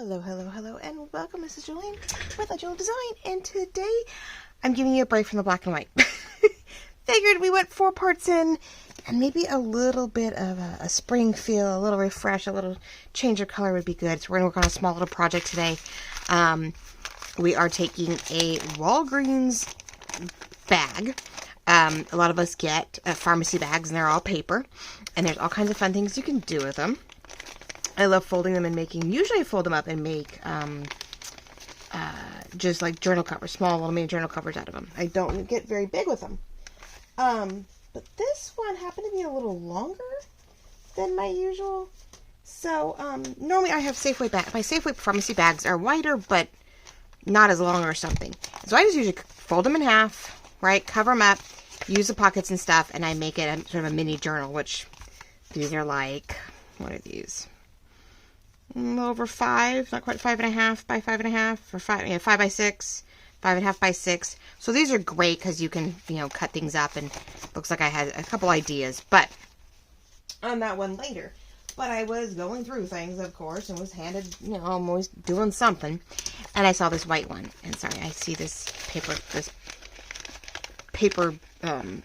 Hello, hello, hello, and welcome, Mrs. Julian with A Jewel Design. And today, I'm giving you a break from the black and white. Figured we went 4 parts in, and maybe a little bit of a spring feel, a little refresh, a little change of color would be good. So we're going to work on a small little project today. We are taking a Walgreens bag. A lot of us get pharmacy bags, and they're all paper. And there's all kinds of fun things you can do with them. I love folding them and making, usually I fold them up and make just like journal covers, small little mini journal covers out of them. I don't get very big with them. But this one happened to be a little longer than my usual. So, normally I have Safeway bags. My Safeway pharmacy bags are wider, but not as long or something. So I just usually fold them in half, right? Cover them up, use the pockets and stuff, and I make it a, sort of a mini journal, which these are like, what are these? Over 5, not quite 5.5 by 5.5, or 5 by 6, 5.5 by 6. So these are great because you can, cut things up, and looks like I had a couple ideas, but on that one later. But I was going through things, of course, and was handed, I'm always doing something, and I saw this white one, and sorry, I see this paper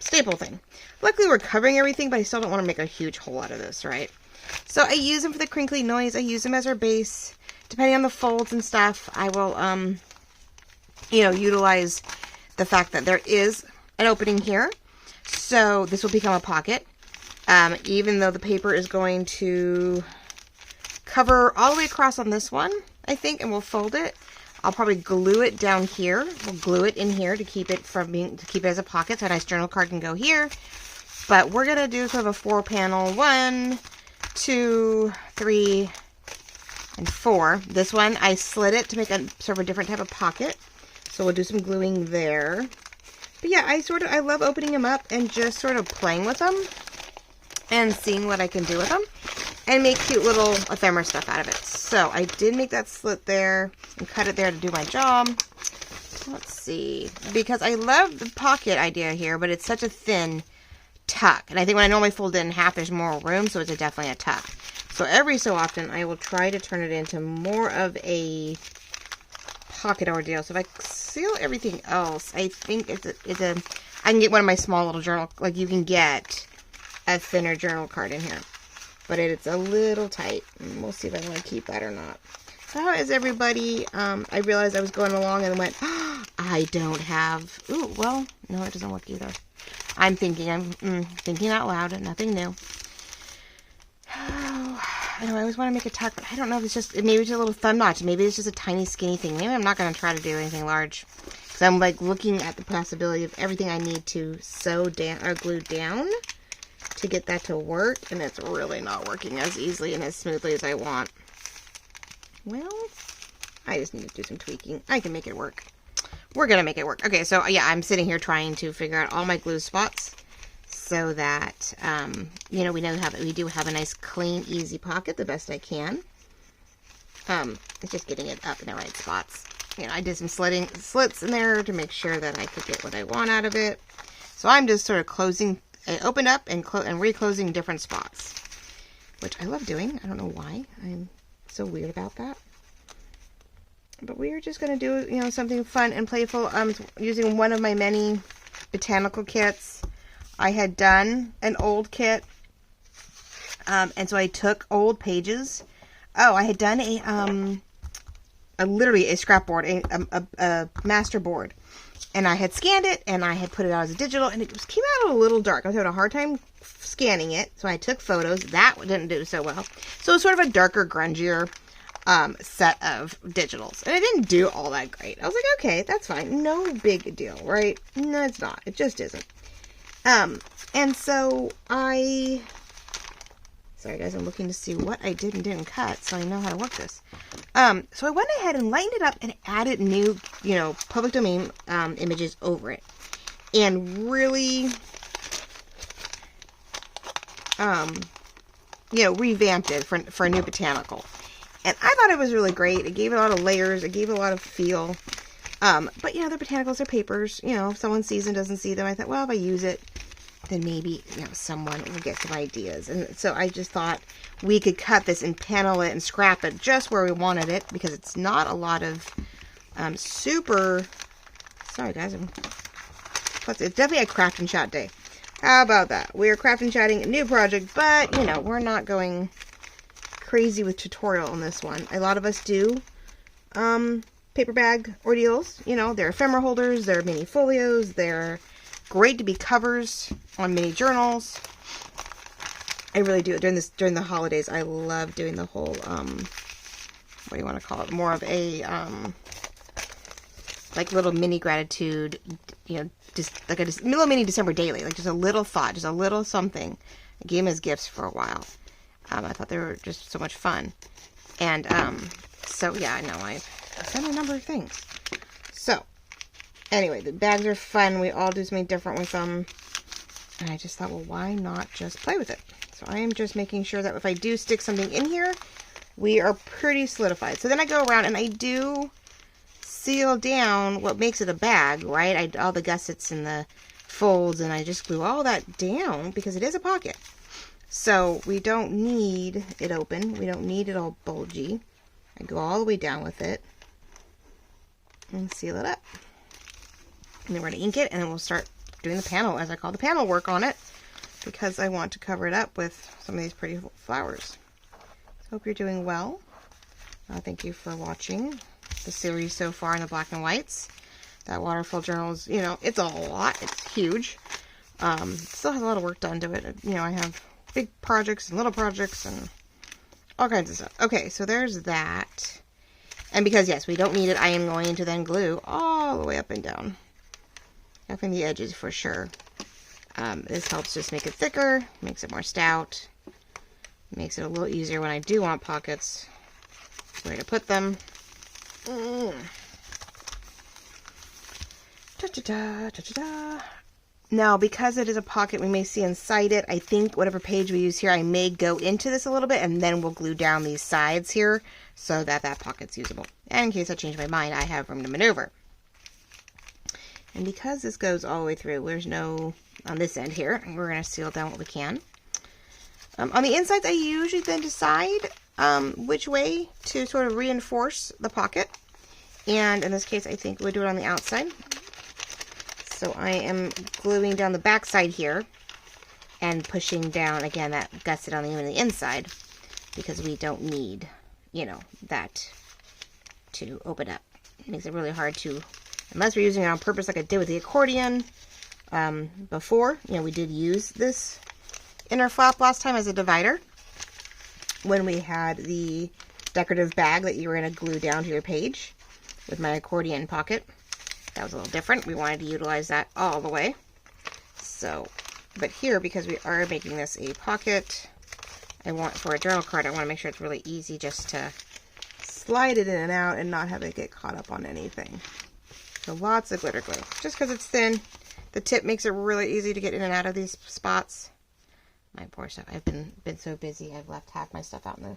staple thing. Luckily, we're covering everything, but I still don't want to make a huge hole out of this, right? So I use them for the crinkly noise. I use them as our base. Depending on the folds and stuff, I will, utilize the fact that there is an opening here. So this will become a pocket. Even though the paper is going to cover all the way across on this one, I think, and we'll fold it. I'll probably glue it down here. We'll glue it in here to keep it as a pocket, so a nice journal card can go here. But we're gonna do sort of a 4-panel 1, 2, 3, and 4. This one, I slid it to make a sort of a different type of pocket. So we'll do some gluing there. But yeah, I love opening them up and just sort of playing with them and seeing what I can do with them and make cute little ephemera stuff out of it. So I did make that slit there and cut it there to do my job. Let's see, because I love the pocket idea here, but it's such a thin tuck, and I think when I normally fold it in half, there's more room, so it's definitely a tuck. So every so often, I will try to turn it into more of a pocket ordeal. So if I seal everything else, I think I can get one of my small little journal, like you can get a thinner journal card in here, but it's a little tight, and we'll see if I want to keep that or not. So how is everybody? I realized I was going along and went, oh, I don't have, ooh, well, no, it doesn't work either. I'm thinking out loud, and nothing new. Oh, I know, I always want to make a tuck. I don't know if it's just, maybe it's a little thumb notch. Maybe it's just a tiny skinny thing. Maybe I'm not going to try to do anything large. Because I'm like looking at the possibility of everything I need to sew down or glue down to get that to work. And it's really not working as easily and as smoothly as I want. Well, I just need to do some tweaking. I can make it work. We're going to make it work. Okay, so yeah, I'm sitting here trying to figure out all my glue spots so that, we do have a nice, clean, easy pocket the best I can. It's just getting it up in the right spots. I did some slits in there to make sure that I could get what I want out of it. So I'm just sort of closing, open up and reclosing different spots, which I love doing. I don't know why. I'm so weird about that. But we are just going to do, something fun and playful. I'm using one of my many botanical kits. I had done an old kit, and so I took old pages. Oh, I had done literally a scrap board, a master board. And I had scanned it, and I had put it out as a digital, and it came out a little dark. I was having a hard time scanning it, so I took photos. That didn't do so well. So it was sort of a darker, grungier set of digitals, and it didn't do all that great. I was like, okay, that's fine, no big deal, right? No, it's not. It just isn't. And so sorry guys, I'm looking to see what I did and didn't cut, so I know how to work this. So I went ahead and lightened it up and added new, public domain images over it, and really, revamped it for a new botanical. And I thought it was really great. It gave it a lot of layers. It gave it a lot of feel. But, the botanicals are papers. If someone sees and doesn't see them, I thought, well, if I use it, then maybe, you know, someone will get some ideas. And so I just thought we could cut this and panel it and scrap it just where we wanted it, because it's not a lot of super, sorry guys, it's definitely a craft and chat day. How about that? We are craft and chatting a new project, but, you know, we're not going crazy with tutorial on this one. A lot of us do paper bag ordeals. You know, they're ephemera holders, they're mini folios, they're great to be covers on mini journals. I really do. During the holidays, I love doing the whole, what do you want to call it? More of a, like little mini gratitude, you know, just like a little mini December daily, like just a little thought, just a little something. I gave them as gifts for a while. I thought they were just so much fun. And, so yeah, I know I've done a number of things. So, anyway, the bags are fun. We all do something different with them. And I just thought, well, why not just play with it? So I am just making sure that if I do stick something in here, we are pretty solidified. So then I go around and I do seal down what makes it a bag, right? All the gussets and the folds, and I just glue all that down because it is a pocket. So we don't need it open. We don't need it all bulgy. I go all the way down with it and seal it up. And then we're going to ink it, and then we'll start doing the panel, as I call the panel work on it, because I want to cover it up with some of these pretty flowers. So hope you're doing well. Thank you for watching the series so far in the black and whites. That waterfall journal is, you know, it's a lot. It's huge. Still has a lot of work done to it. You know, I have big projects and little projects and all kinds of stuff. Okay, so there's that. And because, yes, we don't need it, I am going to then glue all the way up and down. Up in the edges for sure. This helps just make it thicker, makes it more stout, makes it a little easier when I do want pockets. Where to put them. Now, because it is a pocket, we may see inside it. I think whatever page we use here, I may go into this a little bit, and then we'll glue down these sides here so that that pocket's usable. And in case I change my mind, I have room to maneuver. And because this goes all the way through, there's no, on this end here, we're going to seal down what we can. On the insides, I usually then decide which way to sort of reinforce the pocket. And in this case, I think we'll do it on the outside. So I am gluing down the back side here and pushing down, again, that gusset on the inside, because we don't need, you know, that to open up. It makes it really hard to, unless we're using it on purpose like I did with the accordion before. You know, we did use this inner flap last time as a divider when we had the decorative bag that you were going to glue down to your page with my accordion pocket. That was a little different. We wanted to utilize that all the way. So, but here, because we are making this a pocket, I want, for a journal card, I want to make sure it's really easy just to slide it in and out and not have it get caught up on anything. So lots of glitter glue. Just because it's thin, the tip makes it really easy to get in and out of these spots. My poor stuff. I've been so busy. I've left half my stuff out in the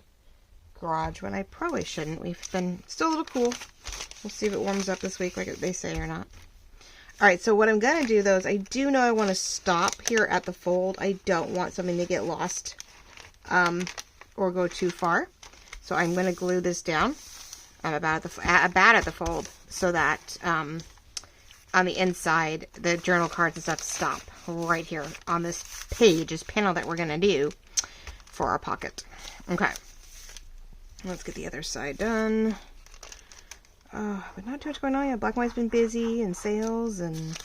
garage when I probably shouldn't. We've been still a little cool. We'll see if it warms up this week like they say or not. Alright, so what I'm going to do though is I do know I want to stop here at the fold. I don't want something to get lost or go too far. So I'm going to glue this down about at the fold so that on the inside the journal cards and stuff stop right here on this page, this panel that we're going to do for our pocket. Okay. Let's get the other side done. But not too much going on yet. Black and White's been busy and sales, and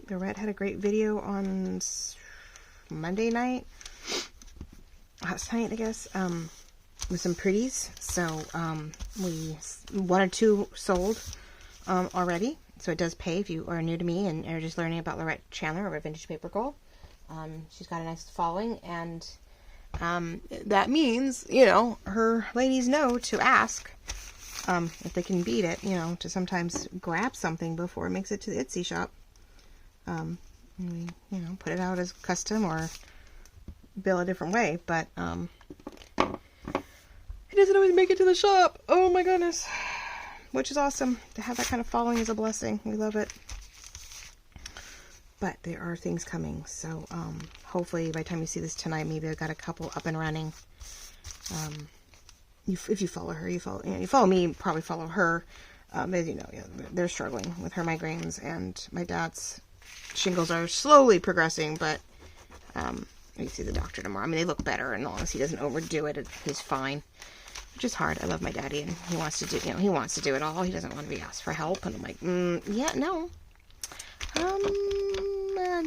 Lorette had a great video on Monday night, last night I guess, with some pretties. So we 1 or 2 sold already. So it does pay if you are new to me and are just learning about Lorette Chandler over at Vintage Paper Girl. She's got a nice following, and that means, you know, her ladies know to ask if they can beat it, you know, to sometimes grab something before it makes it to the Etsy shop. And we, you know, put it out as custom or bill a different way, but it doesn't always make it to the shop. Oh my goodness. Which is awesome. To have that kind of following is a blessing. We love it. but there are things coming. So hopefully by the time you see this tonight, maybe I've got a couple up and running. If you follow her, you follow me, probably follow her. As you know, they're struggling with her migraines, and my dad's shingles are slowly progressing, but you see the doctor tomorrow. I mean, they look better, and as long as he doesn't overdo it, he's fine. Which is hard. I love my daddy, and he wants to do, he wants to do it all. He doesn't want to be asked for help, and I'm like, yeah, no.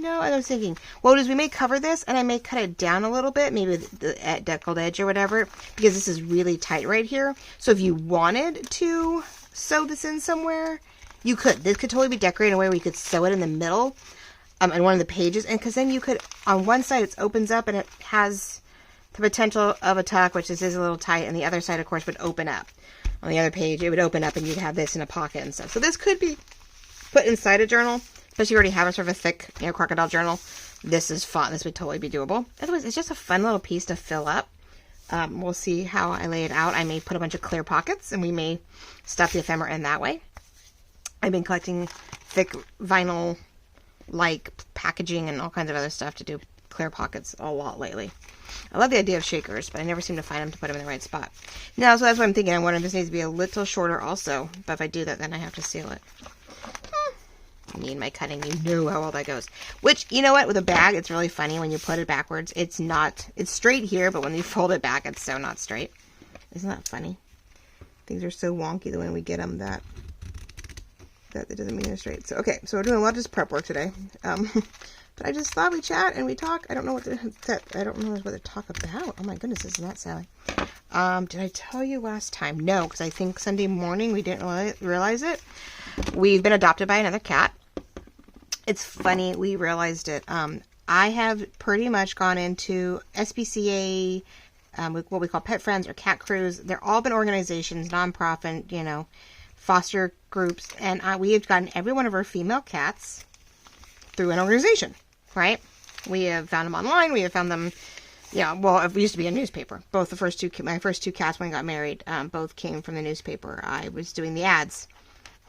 No, I was thinking, well, we may cover this, and I may cut it down a little bit, maybe the deckled edge or whatever, because this is really tight right here. So if you wanted to sew this in somewhere, you could. This could totally be decorated in a way where you could sew it in the middle, in one of the pages, and because then you could, on one side it opens up and it has the potential of a tuck, which this is a little tight, and the other side, of course, would open up. On the other page, it would open up, and you'd have this in a pocket and stuff. So this could be put inside a journal, especially if you already have a sort of a thick, crocodile journal. This is fun. This would totally be doable. Otherwise, it's just a fun little piece to fill up. We'll see how I lay it out. I may put a bunch of clear pockets, and we may stuff the ephemera in that way. I've been collecting thick vinyl like packaging and all kinds of other stuff to do clear pockets a lot lately. I love the idea of shakers, but I never seem to find them to put them in the right spot. Now, so that's what I'm thinking. I'm wondering if this needs to be a little shorter also, but if I do that, then I have to seal it. Me and my cutting, you know how well that goes. Which, you know what, with a bag, it's really funny when you put it backwards. It's straight here, but when you fold it back, it's so not straight. Isn't that funny? Things are so wonky the way we get them that it doesn't mean they're straight. So, okay, so we're doing a lot of just prep work today. But I just thought we chat and we talk. I don't know what to talk about. Oh my goodness, isn't that Sally? Did I tell you last time? No, because I think Sunday morning we didn't realize it. We've been adopted by another cat. It's funny, we realized it. I have pretty much gone into SPCA, what we call Pet Friends or Cat Crews. They're all been organizations, nonprofit, foster groups, and we have gotten every one of our female cats through an organization, right? We have found them online. We have found them, well, it used to be a newspaper. Both my first two cats when I got married, both came from the newspaper. I was doing the ads,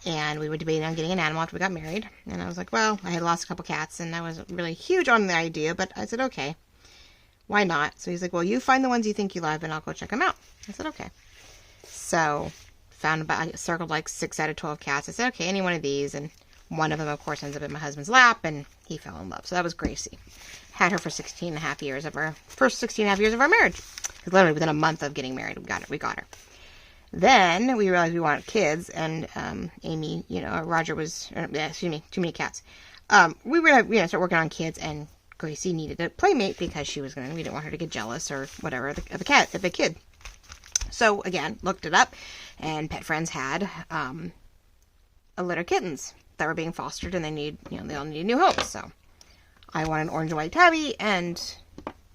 and we were debating on getting an animal after we got married. And I was like, well, I had lost a couple cats, and I wasn't really huge on the idea, but I said, okay, why not? So he's like, well, you find the ones you think you love, and I'll go check them out. I said, okay. So I circled like 6 out of 12 cats. I said, okay, any one of these, and one of them, of course, ends up in my husband's lap, and he fell in love. So that was Gracie. Had her for 16 and a half years of our marriage. Because literally within a month of getting married, we got her. Then we realized we wanted kids, and Amy, Roger was, too many cats. We were going to start working on kids, and Gracie needed a playmate because we didn't want her to get jealous or whatever of the kid. So again, looked it up, and Pet Friends had a litter of kittens that were being fostered, and they all needed new homes. So I wanted an orange and white tabby, and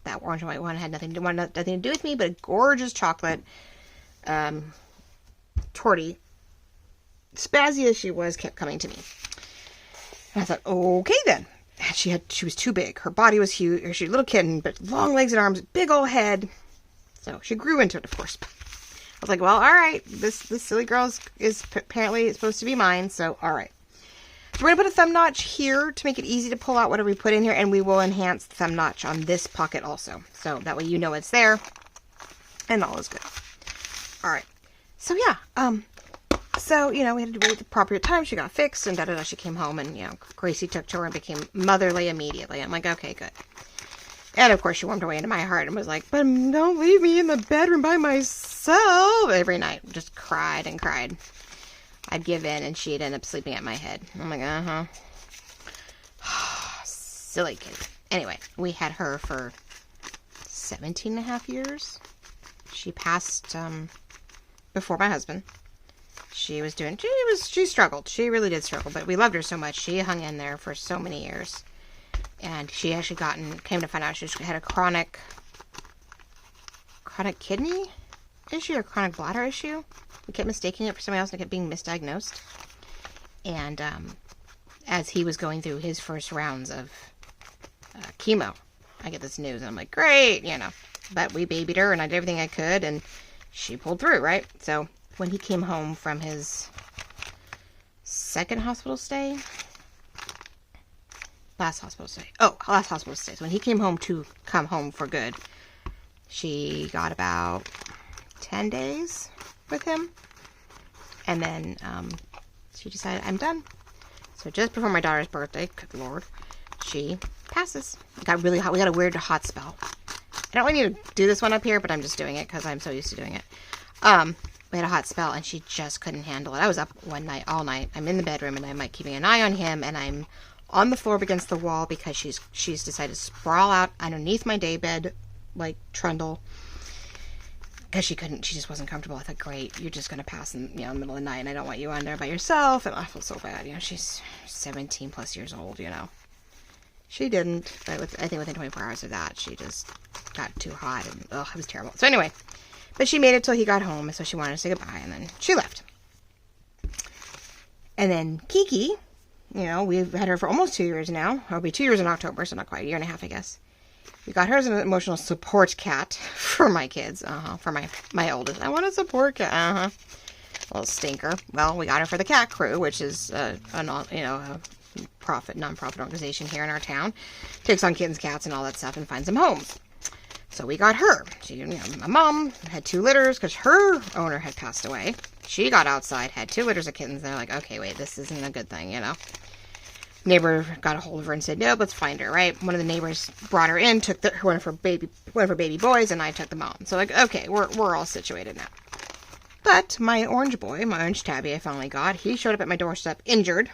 that orange and white one had nothing to do with me, but a gorgeous chocolate tortie, spazzy as she was, kept coming to me. And I thought, okay then. She was too big. Her body was huge. She was a little kitten, but long legs and arms, big old head. So she grew into it, of course. I was like, well, all right, this silly girl is apparently supposed to be mine, so all right. So we're going to put a thumb notch here to make it easy to pull out whatever we put in here, and we will enhance the thumb notch on this pocket also. So that way you know it's there, and all is good. All right. So yeah, we had to wait the proper time. She got fixed, and da-da-da, she came home, and, Gracie took to her and became motherly immediately. I'm like, okay, good. And, of course, she warmed her way into my heart and was like, but don't leave me in the bedroom by myself every night. Just cried and cried. I'd give in, and she'd end up sleeping at my head. I'm like, uh-huh. Silly kid. Anyway, we had her for 17 and a half years. She passed before my husband. She struggled. She really did struggle, but we loved her so much. She hung in there for so many years. And she actually came to find out she had a chronic kidney issue or chronic bladder issue. We kept mistaking it for somebody else and it kept being misdiagnosed. And as he was going through his first rounds of chemo, I get this news and I'm like, great, But we babied her and I did everything I could and she pulled through, right? So when he came home from his second hospital stay, last hospital stay. Oh, last hospital stay. So when he came home to come home for good, she got about 10 days with him. And then she decided, I'm done. So just before my daughter's birthday, good Lord, she passes. It got really hot. We got a weird hot spell. I don't want you to do this one up here, but I'm just doing it because I'm so used to doing it. We had a hot spell, and she just couldn't handle it. I was up one night, all night. I'm in the bedroom, and I'm like keeping an eye on him, and I'm on the floor against the wall because she's decided to sprawl out underneath my daybed, like trundle, because she just wasn't comfortable. I thought, great, you're just gonna pass in the middle of the night, and I don't want you on there by yourself. And I feel so bad. She's 17 plus years old. She didn't, but I think within 24 hours of that, she just got too hot, and it was terrible. So anyway. But she made it till he got home, so she wanted to say goodbye, and then she left. And then Kiki, we've had her for almost 2 years now. It'll be 2 years in October, so not quite, a year and a half, I guess. We got her as an emotional support cat for my kids, for my oldest. I want a support cat, Little stinker. Well, we got her for the Cat Crew, which is a nonprofit organization here in our town. Takes on kittens, cats, and all that stuff, and finds them homes. So we got her. My mom had 2 litters because her owner had passed away. She got outside, had 2 litters of kittens. They're like, okay, wait, this isn't a good thing, Neighbor got a hold of her and said, no, let's find her, right? One of the neighbors brought her in, took one of her baby boys, and I took the mom. So okay, we're all situated now. But my orange tabby I finally got, he showed up at my doorstep injured.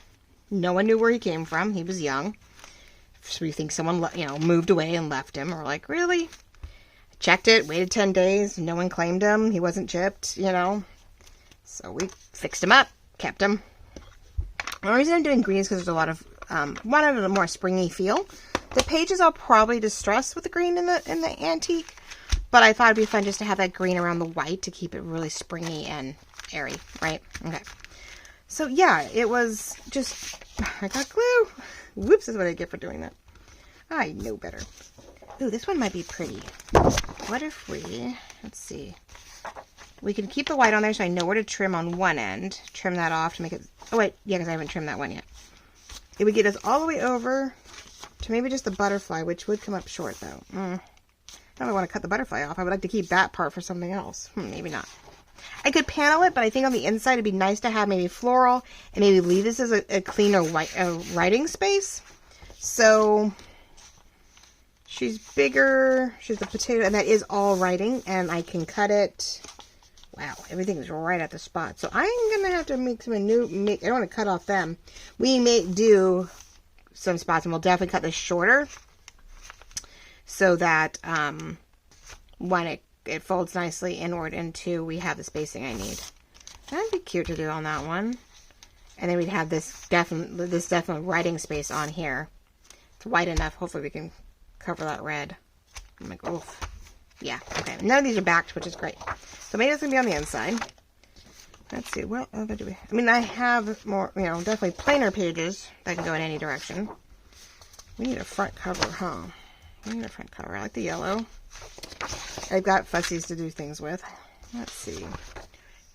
No one knew where he came from. He was young. So we think someone, moved away and left him. We're like, really? Checked it, waited 10 days, no one claimed him, he wasn't chipped, So we fixed him up, kept him. The reason I'm doing green is because there's a lot of, wanted a more springy feel. The pages I'll probably distress with the green in the antique, but I thought it'd be fun just to have that green around the white to keep it really springy and airy, right? Okay. So yeah, it was just, I got glue. Whoops, is what I get for doing that. I know better. Ooh, this one might be pretty. What if let's see. We can keep the white on there so I know where to trim on one end. Trim that off to make it, oh wait, yeah, because I haven't trimmed that one yet. It would get us all the way over to maybe just the butterfly, which would come up short though. I don't really want to cut the butterfly off. I would like to keep that part for something else. Maybe not. I could panel it, but I think on the inside it'd be nice to have maybe floral and maybe leave this as a cleaner writing space. So she's bigger, she's a potato, and that is all writing, and I can cut it. Wow, everything is right at the spot. So I'm going to have to make some I don't want to cut off them. We may do some spots, and we'll definitely cut this shorter so that when it folds nicely inward into, we have the spacing I need. That'd be cute to do on that one. And then we'd have this definite writing space on here. It's wide enough. Hopefully we can cover that red. I'm like, oof. Yeah, okay. None of these are backed, which is great. So maybe it's going to be on the inside. Let's see. What other do we have? I mean, I have more, definitely plainer pages that can go in any direction. We need a front cover, huh? We need a front cover. I like the yellow. I've got fussies to do things with. Let's see.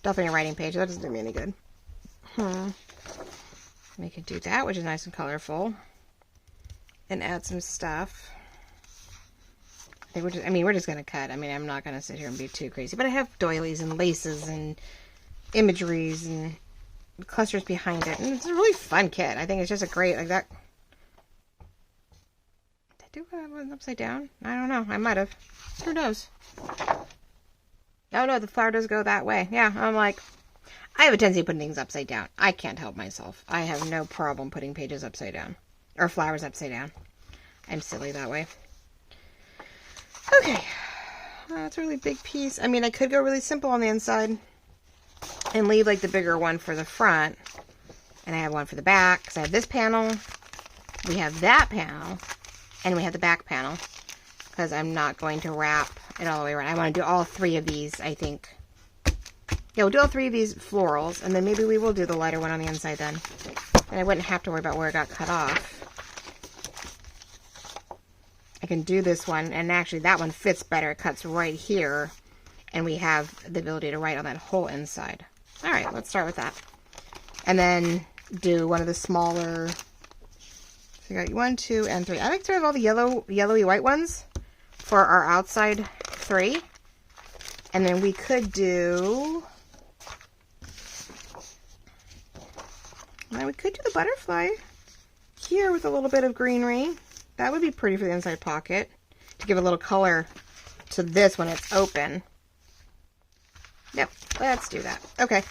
Definitely a writing page. That doesn't do me any good. We could do that, which is nice and colorful. And add some stuff. We're just going to cut. I'm not going to sit here and be too crazy. But I have doilies and laces and imageries and clusters behind it. And it's a really fun kit. I think it's just a great, like that. Did I do one upside down? I don't know. I might have. Who knows? Oh, no, the flower does go that way. Yeah, I'm like, I have a tendency of putting things upside down. I can't help myself. I have no problem putting pages upside down. Or flowers upside down. I'm silly that way. Okay, that's a really big piece. I could go really simple on the inside and leave like the bigger one for the front. And I have one for the back because I have this panel. We have that panel. And we have the back panel because I'm not going to wrap it all the way around. I want to do all 3 of these, I think. Yeah, we'll do all 3 of these florals. And then maybe we will do the lighter one on the inside then. And I wouldn't have to worry about where it got cut off. I can do this one, and actually that one fits better. It cuts right here, and we have the ability to write on that whole inside. All right, let's start with that. And then do one of the smaller So we got 1, 2, and 3. I like to have all the yellowy white ones for our outside 3. And then we could do... Now we could do the butterfly here with a little bit of greenery. That would be pretty for the inside pocket to give a little color to this when it's open. Yep, let's do that. Okay,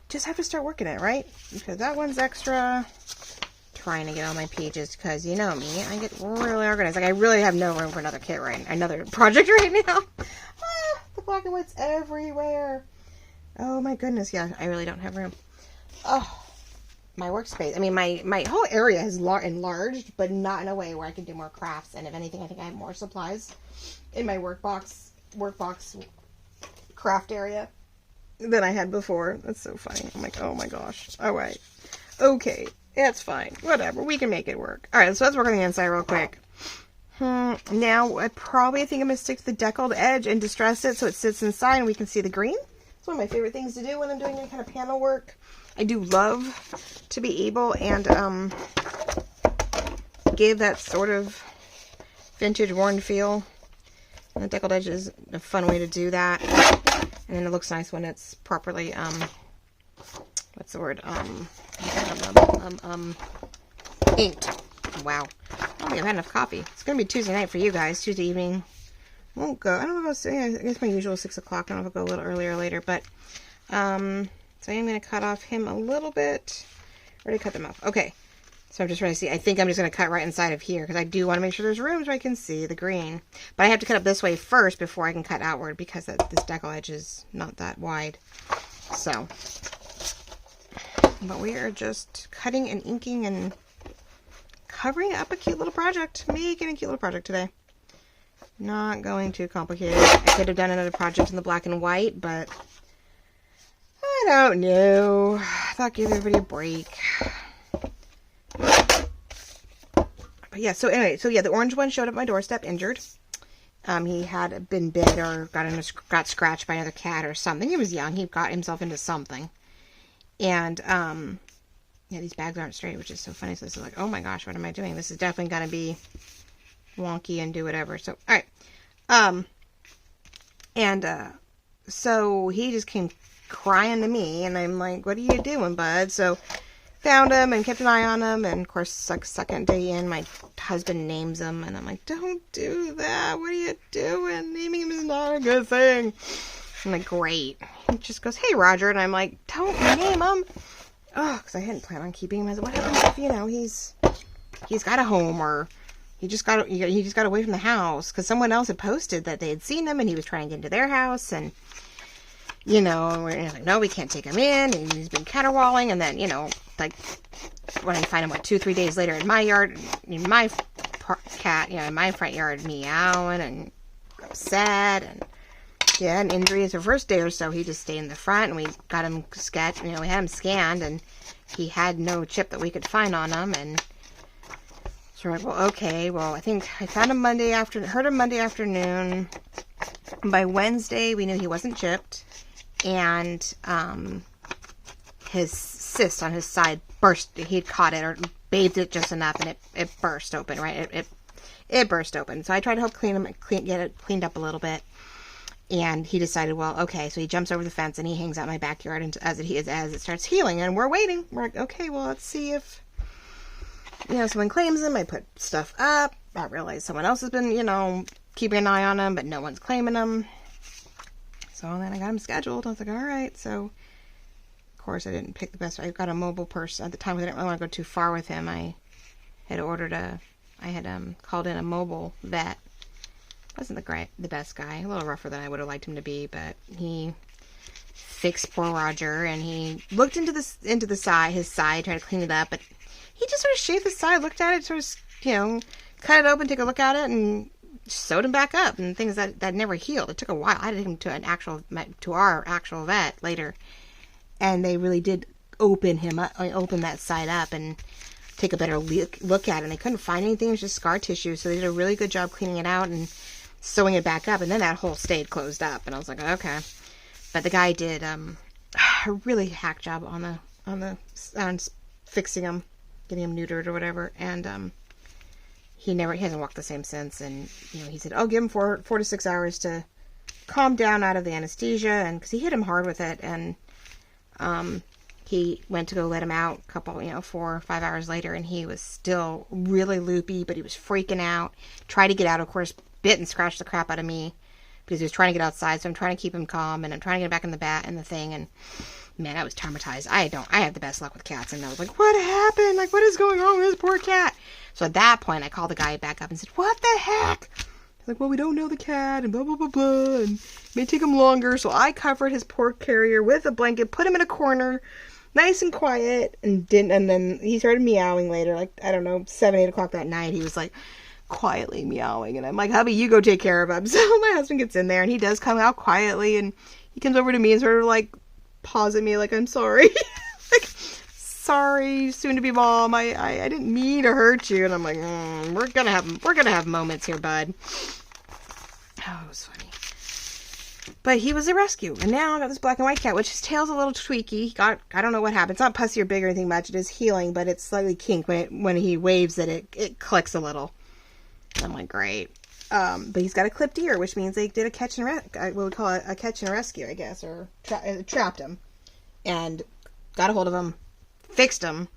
just have to start working it, right? Because that one's extra. Trying to get all my pages because you know me, I get really organized. Like I really have no room for another kit another project right now. The black and white's everywhere. Oh my goodness, yeah, I really don't have room. Oh. My workspace. I mean, my whole area is enlarged, but not in a way where I can do more crafts. And if anything, I think I have more supplies in my workbox craft area than I had before. That's so funny. I'm like, oh my gosh. All right. Okay. That's fine. Whatever. We can make it work. All right. So let's work on the inside real quick. Now, I think I'm going to stick to the deckled edge and distress it so it sits inside and we can see the green. It's one of my favorite things to do when I'm doing any kind of panel work. I do love to be able and give that sort of vintage worn feel. And the deckled edge is a fun way to do that. And then it looks nice when it's properly, what's the word? Inked. Wow. I don't think I've had enough coffee. It's going to be Tuesday night for you guys. Tuesday evening. Won't go. I don't know if I'll say, I guess my usual 6 o'clock. I don't know if I'll go a little earlier or later, but, so I am going to cut off him a little bit. Already cut them off. Okay. So I'm just trying to see. I think I'm just going to cut right inside of here because I do want to make sure there's room so I can see the green. But I have to cut up this way first before I can cut outward because this decal edge is not that wide. So. But we are just cutting and inking and covering up a cute little project. Making a cute little project today. Not going too complicated. I could have done another project in the black and white, but I don't know. I thought I'd give everybody a break. But yeah, so anyway, the orange one showed up at my doorstep injured. He had been bit or got scratched by another cat or something. He was young. He got himself into something. And, yeah, these bags aren't straight, which is so funny. So this is like, oh my gosh, what am I doing? This is definitely going to be wonky and do whatever. So, all right. So he just came crying to me, and I'm like, what are you doing, bud? So found him and kept an eye on him, and of course, like second day in, my husband names him, and I'm like, don't do that. What are you doing? Naming him is not a good thing. I'm like, great. He just goes, hey, Roger, and I'm like, don't name him. Oh, because I hadn't planned on keeping him. I said, what happens if, you know, he's got a home, or he just got away from the house, because someone else had posted that they had seen him and he was trying to get into their house, and you know, and we're like, no, we can't take him in, and he's been caterwauling, and then, you know, like, when I find him, 2-3 days later in my yard, in my cat, you know, in my front yard, meowing and upset, and he had an injury. His first day or so, he just stayed in the front, and we got him sketched, you know, we had him scanned, and he had no chip that we could find on him, and so we're like, well, okay, well, I think I found him heard him Monday afternoon. By Wednesday, we knew he wasn't chipped, and his cyst on his side burst. He'd caught it or bathed it just enough, and it burst open, right? It burst open. So I tried to help get it cleaned up a little bit, and he decided, well, okay, so he jumps over the fence, and he hangs out in my backyard and as it starts healing, and we're waiting. We're like, okay, well, let's see if, you know, someone claims him. I put stuff up. I realized someone else has been, you know, keeping an eye on him, but no one's claiming him. So then I got him scheduled. I was like, all right. So, of course, I didn't pick the best. I got a mobile person at the time. I didn't really want to go too far with him. I had called in a mobile vet. Wasn't the best guy. A little rougher than I would have liked him to be, but he fixed poor Roger, and he looked into his side, tried to clean it up, but he just sort of shaved the side, looked at it, sort of, you know, cut it open, take a look at it, and sewed him back up, and things that never healed. It took a while. I had to take him to our actual vet later, and they really did open that side up and take a better look at it. And they couldn't find anything. It was just scar tissue, so they did a really good job cleaning it out and sewing it back up. And then that hole stayed closed up, and I was like, okay. But the guy did a really hack job on fixing him. getting him neutered or whatever, and he hasn't walked the same since. And he said, oh, give him 4 to 6 hours to calm down out of the anesthesia, and because he hit him hard with it, and he went to go let him out a couple, 4 or 5 hours later, and he was still really loopy, but he was freaking out. Tried to get out, of course, bit and scratched the crap out of me because he was trying to get outside. So I'm trying to keep him calm, and I'm trying to get him back in the thing. And man, I was traumatized. I have the best luck with cats, and I was like, what happened? Like, what is going on with this poor cat? So at that point, I called the guy back up and said, what the heck? He's like, well, we don't know the cat, and blah, blah, blah, blah, and it may take him longer. So I covered his poor carrier with a blanket, put him in a corner, nice and quiet, and then he started meowing later, like, I don't know, 7, 8 o'clock that night. He was like quietly meowing, and I'm like, hubby, you go take care of him. So my husband gets in there, and he does come out quietly, and he comes over to me and sort of like paws at me like, I'm sorry. Like, sorry, soon to be mom, I didn't mean to hurt you. And I'm like, we're gonna have moments here, bud. Oh, it was funny. But he was a rescue, and now I got this black and white cat, which his tail's a little tweaky. I don't know what happened. It's not pussy or big or anything much. It is healing, but it's slightly kinked. When he waves it clicks a little. I'm like, great. But he's got a clipped ear, which means they did a catch and what we call a catch and a rescue, I guess, or trapped him, and got a hold of him, fixed him,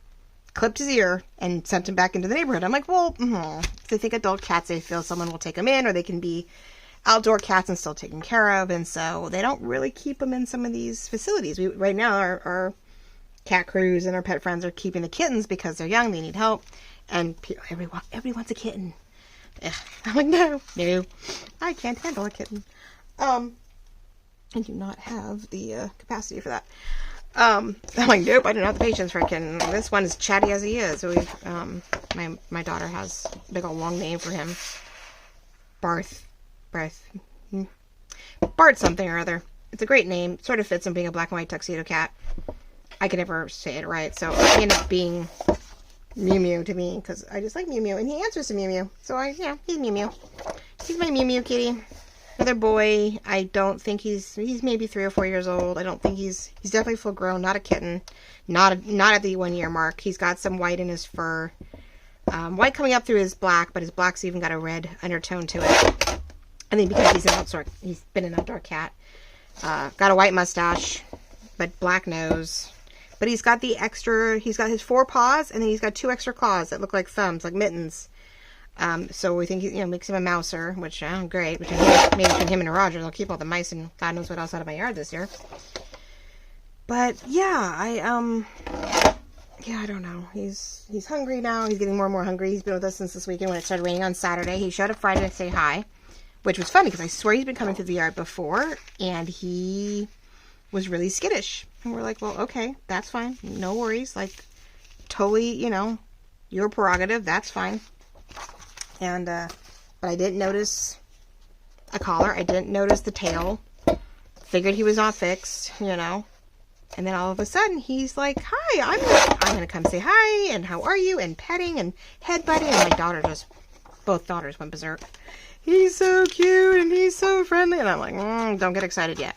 clipped his ear, and sent him back into the neighborhood. I'm like, well, they think adult cats, they feel someone will take them in, or they can be outdoor cats and still taken care of, and so they don't really keep them in some of these facilities. Right now, our cat crews and our pet friends are keeping the kittens because they're young, they need help, and everyone wants a kitten. Ugh. I'm like, no, I can't handle a kitten. I do not have the capacity for that. I'm like, nope, I don't have the patience for a kitten. This one is chatty as he is. So my daughter has a big old long name for him. Bart something or other. It's a great name. Sort of fits him being a black and white tuxedo cat. I can never say it right, so I end up being Mew Mew to me, because I just like Mew Mew, and he answers to Mew Mew. So he's Mew Mew. He's my Mew Mew kitty. Another boy. I don't think he's maybe 3 or 4 years old. I don't think he's definitely full grown. Not a kitten. Not at the 1 year mark. He's got some white in his fur. White coming up through his black, but his black's even got a red undertone to it. I think because he's been an outdoor cat. Got a white mustache, but black nose. But he's got his 4 paws, and then he's got 2 extra claws that look like thumbs, like mittens. So we think he makes him a mouser, which great. Maybe between him and Roger, they'll keep all the mice and God knows what else out of my yard this year. But yeah, I don't know. He's hungry now. He's getting more and more hungry. He's been with us since this weekend when it started raining on Saturday. He showed up Friday to say hi, which was funny because I swear he's been coming through the yard before, and he was really skittish. And we're like, well, okay, that's fine. No worries. Like, totally, your prerogative. That's fine. And, but I didn't notice a collar. I didn't notice the tail. Figured he was not fixed, And then all of a sudden, he's like, hi, I'm gonna come say hi, and how are you, and petting, and headbutting, and both daughters went berserk. He's so cute, and he's so friendly, and I'm like, don't get excited yet.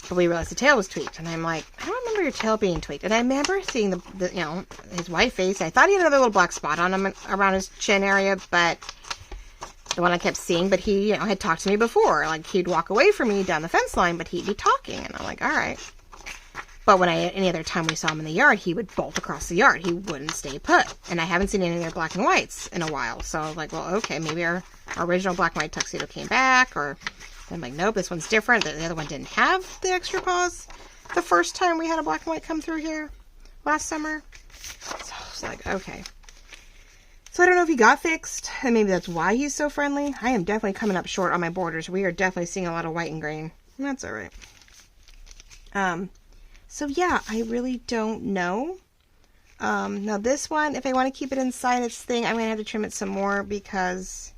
But we realized the tail was tweaked, and I'm like, I don't remember your tail being tweaked. And I remember seeing his white face. I thought he had another little black spot on him around his chin area, but the one I kept seeing. But he, had talked to me before. Like, he'd walk away from me down the fence line, but he'd be talking, and I'm like, all right. But any other time we saw him in the yard, he would bolt across the yard. He wouldn't stay put. And I haven't seen any other black and whites in a while. So I was like, well, okay, maybe our original black and white tuxedo came back, or I'm like, nope, this one's different. The other one didn't have the extra paws the first time we had a black and white come through here last summer. So I was like, okay. So I don't know if he got fixed, and maybe that's why he's so friendly. I am definitely coming up short on my borders. We are definitely seeing a lot of white and green. And that's all right. So yeah, I really don't know. Now this one, if I want to keep it inside its thing, I'm going to have to trim it some more because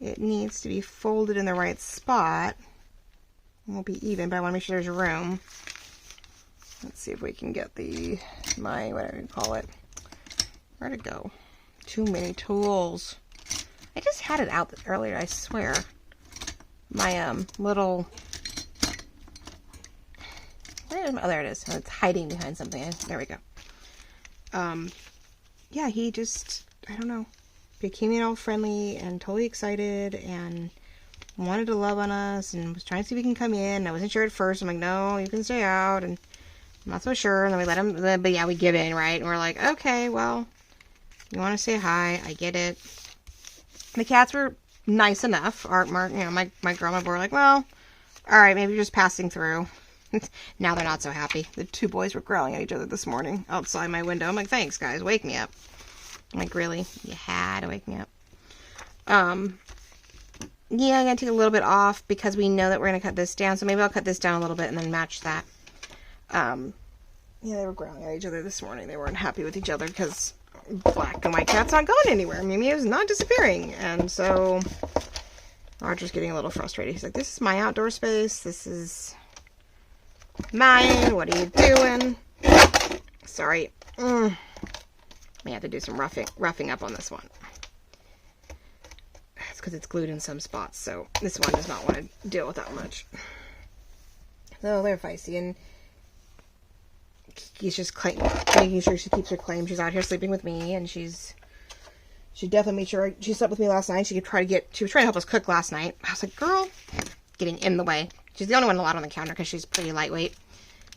it needs to be folded in the right spot. It won't be even, but I want to make sure there's room. Let's see if we can get whatever you call it. Where'd it go? Too many tools. I just had it out earlier, I swear. My little... Oh, there it is. It's hiding behind something. There we go. yeah, he just, I don't know, became all friendly and totally excited and wanted to love on us and was trying to see if he can come in. I wasn't sure at first. I'm like, no, you can stay out. And I'm not so sure. And then we let him, but yeah, we give in, right? And we're like, okay, well, you want to say hi. I get it. The cats were nice enough. Mark, you know, my girl and my boy were like, well, all right, maybe you're just passing through. Now they're not so happy. The two boys were growling at each other this morning outside my window. I'm like, thanks, guys. Wake me up. I'm like, really? You had to wake me up. Yeah, I'm going to take a little bit off because we know that we're going to cut this down. So maybe I'll cut this down a little bit and then match that. Yeah, they were growling at each other this morning. They weren't happy with each other because black and white cat's not going anywhere. Mimi is not disappearing. And so Roger's getting a little frustrated. He's like, this is my outdoor space. This is mine. What are you doing? Sorry. May have to do some roughing up on this one. It's because it's glued in some spots, so this one does not want to deal with that much. So they're feisty, and he's just making sure she keeps her claim. She's out here sleeping with me, and she definitely made sure she slept with me last night. She was trying to help us cook last night. I was like, girl, getting in the way. She's the only one allowed on the counter because she's pretty lightweight,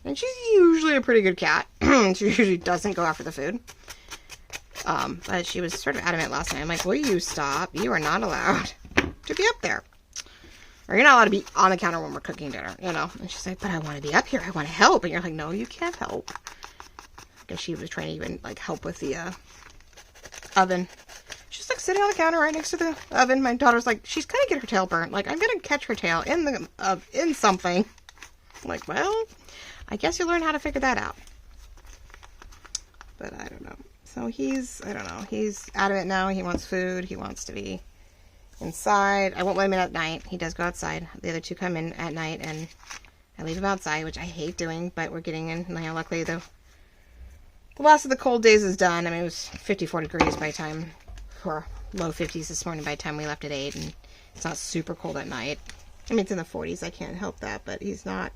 and she's usually a pretty good cat. She usually doesn't go after the food. But she was sort of adamant last night. I'm like, will you stop? You are not allowed to be up there. Or you're not allowed to be on the counter when we're cooking dinner, you know. And she's like, but I want to be up here. I want to help. And you're like, no, you can't help. Because she was trying to even, like, help with the oven. She's, like, sitting on the counter right next to the oven. My daughter's like, she's going to get her tail burnt. Like, I'm going to catch her tail in something. I'm like, well, I guess you'll learn how to figure that out. But I don't know. So I don't know, he's adamant now. He wants food. He wants to be inside. I won't let him in at night. He does go outside. The other two come in at night, and I leave him outside, which I hate doing, but we're getting in. You know, luckily, the last of the cold days is done. I mean, it was 54 degrees by the time, or low 50s this morning by the time we left at 8, and it's not super cold at night. I mean, it's in the 40s. I can't help that, but it's not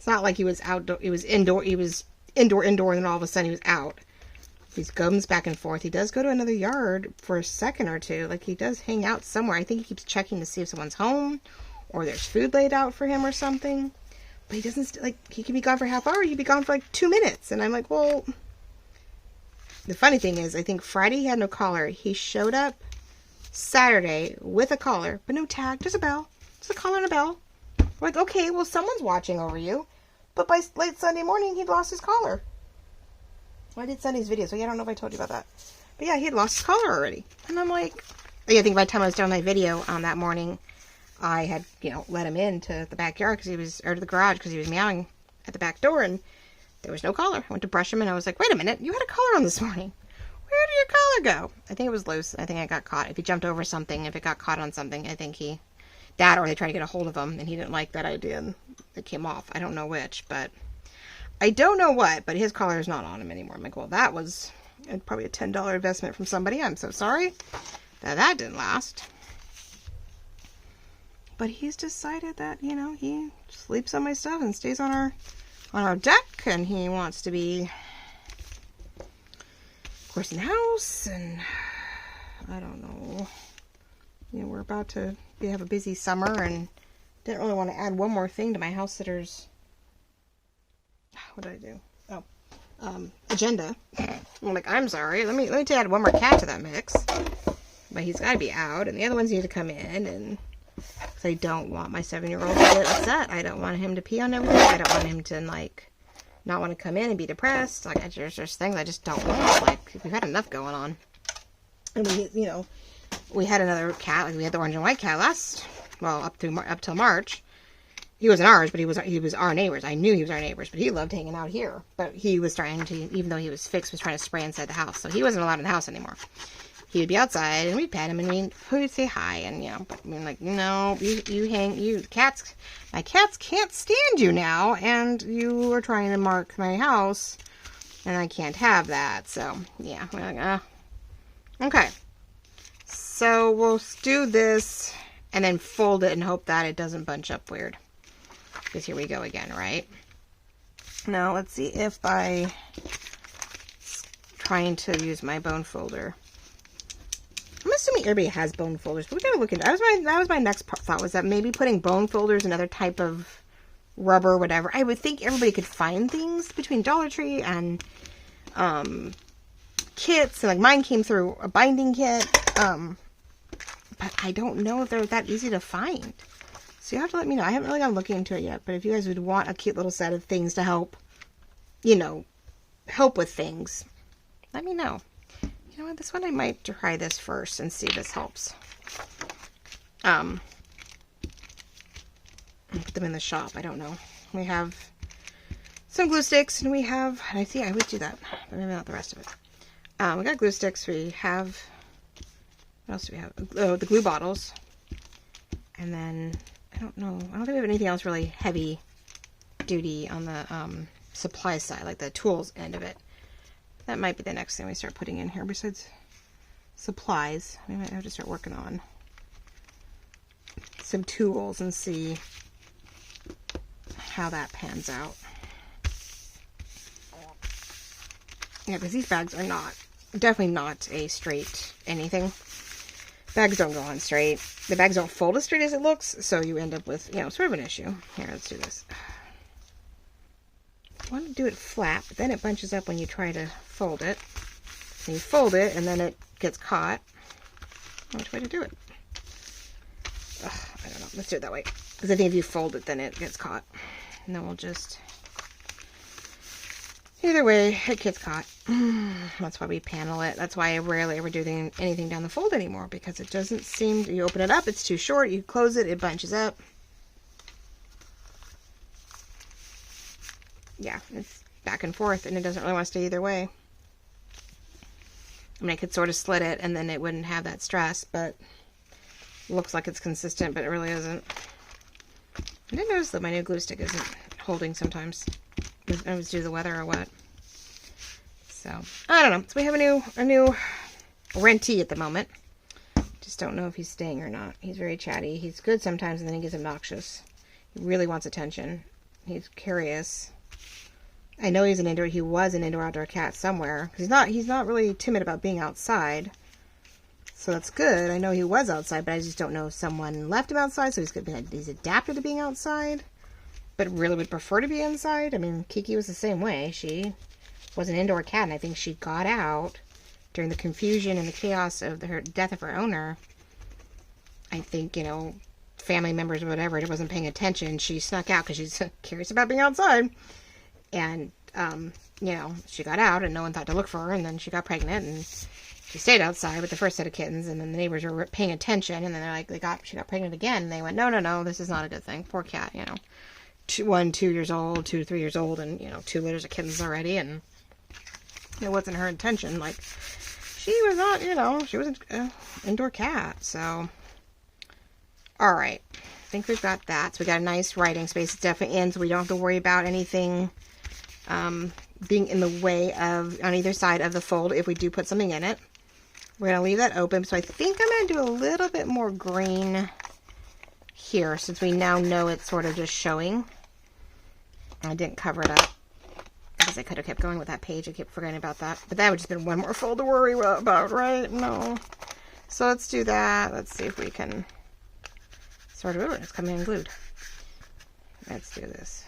like he was outdoor. He was indoor, and then all of a sudden he was out. He comes back and forth. He does go to another yard for a second or two. Like, he does hang out somewhere. I think he keeps checking to see if someone's home or there's food laid out for him or something. But he doesn't, like, he can be gone for a half hour. He can be gone for, like, 2 minutes. And I'm like, well, the funny thing is, I think Friday he had no collar. He showed up Saturday with a collar, but no tag, just a bell. Just a collar and a bell. We're like, okay, well, someone's watching over you. But by late Sunday morning, he'd lost his collar. Well, I did Sunday's video, so yeah, I don't know if I told you about that. But yeah, he had lost his collar already. And I'm like, yeah, I think by the time I was done my video that morning, I had, you know, let him into the backyard or to the garage because he was meowing at the back door and there was no collar. I went to brush him and I was like, wait a minute, you had a collar on this morning. Where did your collar go? I think it was loose. I think I got caught. If he jumped over something, if it got caught on something, I think or they tried to get a hold of him and he didn't like that idea and it came off. I don't know which, but I don't know what, but his collar is not on him anymore. I'm like, well, that was probably a $10 investment from somebody. I'm so sorry that didn't last. But he's decided that, you know, he sleeps on my stuff and stays on our deck, and he wants to be, of course, in the house, and I don't know. You know, we're about to have a busy summer, and didn't really want to add one more thing to my house sitter's. What did I do? Oh, agenda. I'm like, I'm sorry. Let me add one more cat to that mix. But he's got to be out, and the other ones need to come in, and because I don't want my 7-year-old to get upset. I don't want him to pee on everything. I don't want him to, like, not want to come in and be depressed. Like, there's things I just don't want. Like, we've had enough going on. And we had another cat. Like, we had the orange and white cat up till March. He wasn't ours, but he was our neighbor's. I knew he was our neighbor's, but he loved hanging out here. But he was trying to, even though he was fixed, was trying to spray inside the house. So he wasn't allowed in the house anymore. He would be outside, and we'd pet him, and we'd say hi, and, you know, but I mean, like, no, my cats can't stand you now, and you are trying to mark my house, and I can't have that. So, yeah, we're like, okay. So we'll do this, and then fold it and hope that it doesn't bunch up weird. Because here we go again, right? Now, let's see if by trying to use my bone folder. I'm assuming everybody has bone folders, but we gotta look into that. That was my next thought, was that maybe putting bone folders, another type of rubber, whatever. I would think everybody could find things between Dollar Tree and kits, and like mine came through a binding kit, but I don't know if they're that easy to find. So you have to let me know. I haven't really gone looking into it yet, but if you guys would want a cute little set of things to help, you know, help with things, let me know. You know what, this one I might try this first and see if this helps. Put them in the shop, I don't know. We have some glue sticks, and we have, and I always do that, but maybe not the rest of it. We got glue sticks, we have, what else do we have? Oh, the glue bottles. And then, I don't think we have anything else really heavy duty on the supply side, like the tools end of it. That might be the next thing we start putting in here besides supplies. We might have to start working on some tools and see how that pans out. Yeah, because these bags are definitely not a straight anything. Bags don't go on straight. The bags don't fold as straight as it looks, so you end up with, you know, sort of an issue. Here, let's do this. I want to do it flat, but then it bunches up when you try to fold it. And you fold it, and then it gets caught. Which way to do it? Ugh, I don't know. Let's do it that way. Because I think if you fold it, then it gets caught. And then we'll just... Either way, it gets caught. That's why we panel it. That's why I rarely ever do anything down the fold anymore, because it doesn't seem... You open it up, it's too short. You close it, it bunches up. Yeah, it's back and forth, and it doesn't really want to stay either way. I mean, I could sort of slit it, and then it wouldn't have that stress, but it looks like it's consistent, but it really isn't. I did notice that my new glue stick isn't holding sometimes. It was due to the weather or what. So, I don't know. So we have a new rentee at the moment. Just don't know if he's staying or not. He's very chatty. He's good sometimes, and then he gets obnoxious. He really wants attention. He's curious. I know he was an indoor-outdoor cat somewhere. He's not really timid about being outside. So that's good. I know he was outside, but I just don't know if someone left him outside, so he's adapted to being outside, but really would prefer to be inside. I mean, Kiki was the same way. She was an indoor cat, and I think she got out during the confusion and the chaos of the death of her owner. I think, you know, family members or whatever, it wasn't paying attention. She snuck out because she's curious about being outside. And, you know, she got out and no one thought to look for her, and then she got pregnant and she stayed outside with the first set of kittens, and then the neighbors were paying attention, and then they're like, she got pregnant again, and they went, no, this is not a good thing. Poor cat, you know. 2 years old, 2 to 3 years old, and, you know, 2 litters of kittens already, and it wasn't her intention. Like, she was not, you know, she was an indoor cat, so. Alright. I think we've got that. So we got a nice writing space. It's definitely in, so we don't have to worry about anything being in the way of on either side of the fold if we do put something in it. We're going to leave that open. So I think I'm going to do a little bit more green here, since we now know it's sort of just showing. I didn't cover it up because I could have kept going with that page. I kept forgetting about that. But that would just been one more fold to worry about, right? No. So let's do that. Let's see if we can sort of, it's coming unglued. Let's do this.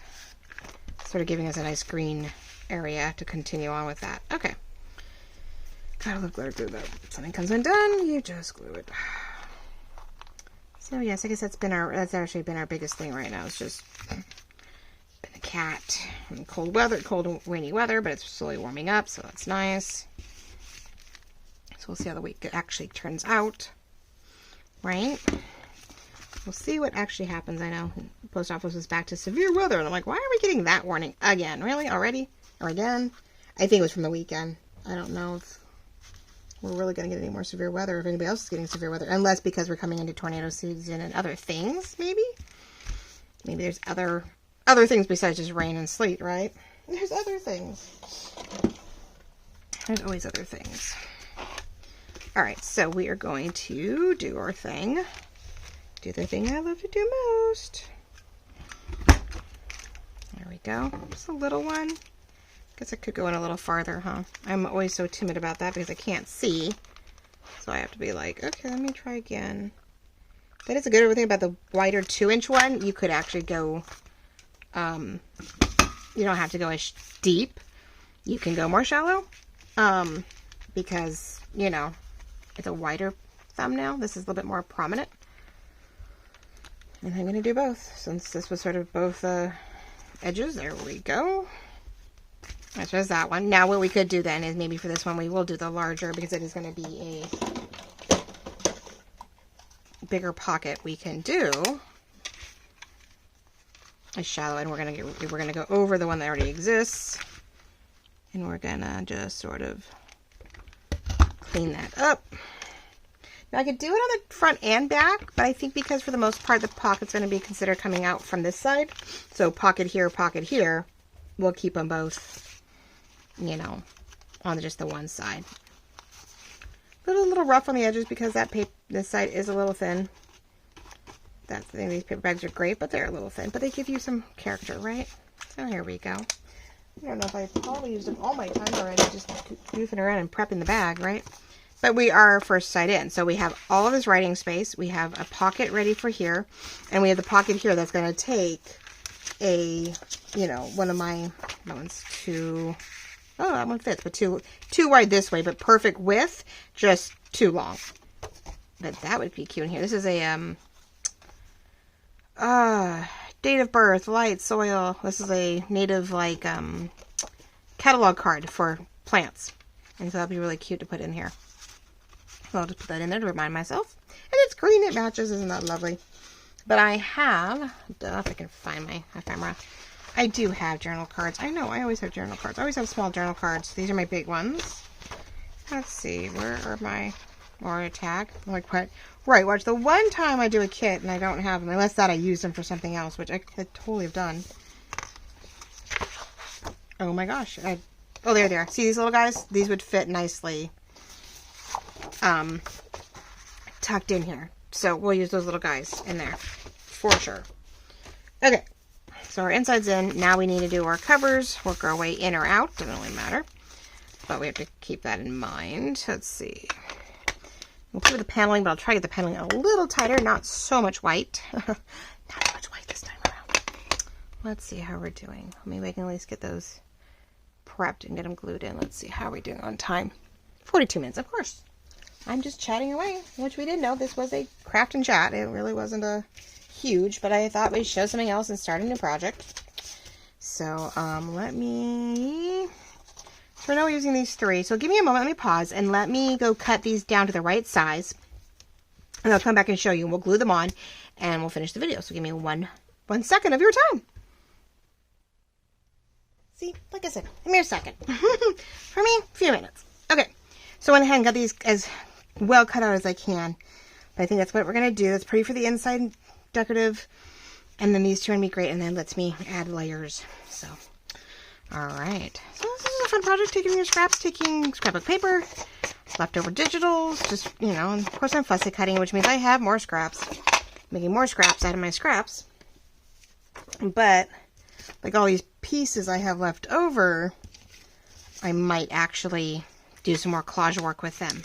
Sort of giving us a nice green area to continue on with that. Okay. Gotta love glitter glue though. If something comes undone, you just glue it. So yes, I guess that's actually been our biggest thing right now. It's just been a cat and cold rainy weather, but it's slowly warming up, so that's nice. So we'll see how the week actually turns out. Right? We'll see what actually happens. I know the post office was back to severe weather, and I'm like, why are we getting that warning again? Really? Already? Or again? I think it was from the weekend. I don't know if we're really going to get any more severe weather, if anybody else is getting severe weather, unless because we're coming into tornado season and other things, maybe? Maybe there's other things besides just rain and sleet, right? There's other things. There's always other things. Alright, so we are going to do our thing. Do the thing I love to do most. There we go. Just a little one. Guess it could go in a little farther, huh? I'm always so timid about that because I can't see. So I have to be like, okay, let me try again. That is a good thing about the wider 2-inch one. You could actually go, you don't have to go as deep. You can go more shallow. Because, you know, it's a wider thumbnail. This is a little bit more prominent. And I'm going to do both. Since this was sort of both edges. There we go. That's just that one. Now what we could do then is maybe for this one we will do the larger because it is going to be a bigger pocket. We can do a shallow, and we're gonna go over the one that already exists, and we're gonna just sort of clean that up. Now I could do it on the front and back, but I think because for the most part the pocket's going to be considered coming out from this side, so pocket here, we'll keep them both, you know, on just the one side. A little rough on the edges because this side is a little thin. That's the thing, these paper bags are great, but they're a little thin, but they give you some character, right? So here we go. I don't know if I probably used up all my time already just goofing around and prepping the bag, right? But we are first side in, so we have all of this writing space. We have a pocket ready for here, and we have the pocket here that's going to take a, you know, one of my, that one's too, oh, that one fits, but too wide this way, but perfect width, just too long. But that would be cute in here. This is a, date of birth, light, soil. This is a native, like, catalog card for plants. And so that'd be really cute to put in here. So I'll just put that in there to remind myself. And it's green, it matches, isn't that lovely? But I have, if I can find my ephemera, I do have journal cards. I know, I always have journal cards. I always have small journal cards. These are my big ones. Let's see, where are my, or a tag? Like what? Right, watch, the one time I do a kit and I don't have them, unless that I use them for something else, which I could totally have done. Oh my gosh. Oh, there they are. See these little guys? These would fit nicely tucked in here. So we'll use those little guys in there for sure. Okay, so our inside's in. Now we need to do our covers, work our way in or out. Doesn't really matter, but we have to keep that in mind. Let's see. We'll play with the paneling, but I'll try to get the paneling a little tighter, not so much white. Not so much white this time around. Let's see how we're doing. Maybe I can at least get those prepped and get them glued in. Let's see how we're doing on time. 42 minutes, of course. I'm just chatting away, which we did know this was a craft and chat. It really wasn't a huge, but I thought we'd show something else and start a new project. So, let me... So now we're using these 3. So give me a moment, let me pause, and let me go cut these down to the right size. And I'll come back and show you, and we'll glue them on, and we'll finish the video. So give me one second of your time. See, like I said, a mere second. For me, a few minutes. Okay, so I went ahead and got these as well cut out as I can. But I think that's what we're going to do. That's pretty for the inside decorative. And then these two are going to be great, and then lets me add layers. So, alright. So this is a fun project, taking your scraps, taking scrapbook paper, leftover digitals, just, you know, and of course I'm fussy cutting, which means I have more scraps. Making more scraps out of my scraps. But, like all these pieces I have left over, I might actually do some more collage work with them.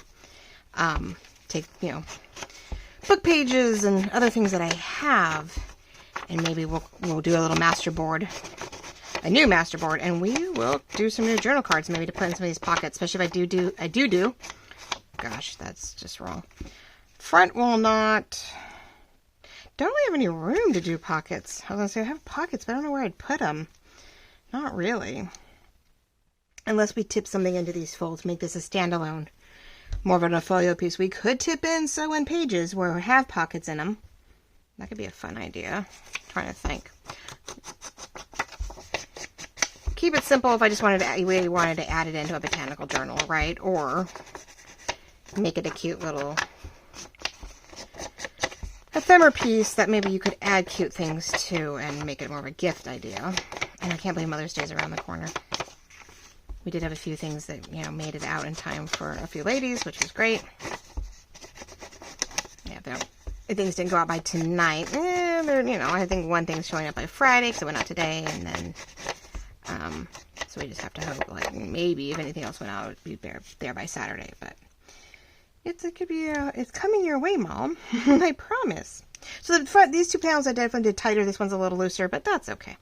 Take, you know, book pages and other things that I have, and maybe we'll do a little masterboard, a new masterboard, and we will do some new journal cards maybe to put in some of these pockets, especially if I do, gosh, that's just wrong. Front will not, don't really have any room to do pockets. I was going to say I have pockets, but I don't know where I'd put them. Not really. Unless we tip something into these folds, make this a standalone, more of a folio piece. We could tip in sew in pages where we have pockets in them. That could be a fun idea. I'm trying to think. Keep it simple if I just really wanted to add it into a botanical journal, right? Or make it a cute little ephemera piece that maybe you could add cute things to and make it more of a gift idea. And I can't believe Mother's Day is around the corner. We did have a few things that, you know, made it out in time for a few ladies, which was great. Yeah, if things didn't go out by tonight, you know, I think one thing's showing up by Friday, because it went out today, and then So we just have to hope, like, maybe if anything else went out, it would be there by Saturday. But it could be, it's coming your way, Mom. I promise. So the front, these 2 panels I definitely did tighter. This one's a little looser, but that's okay.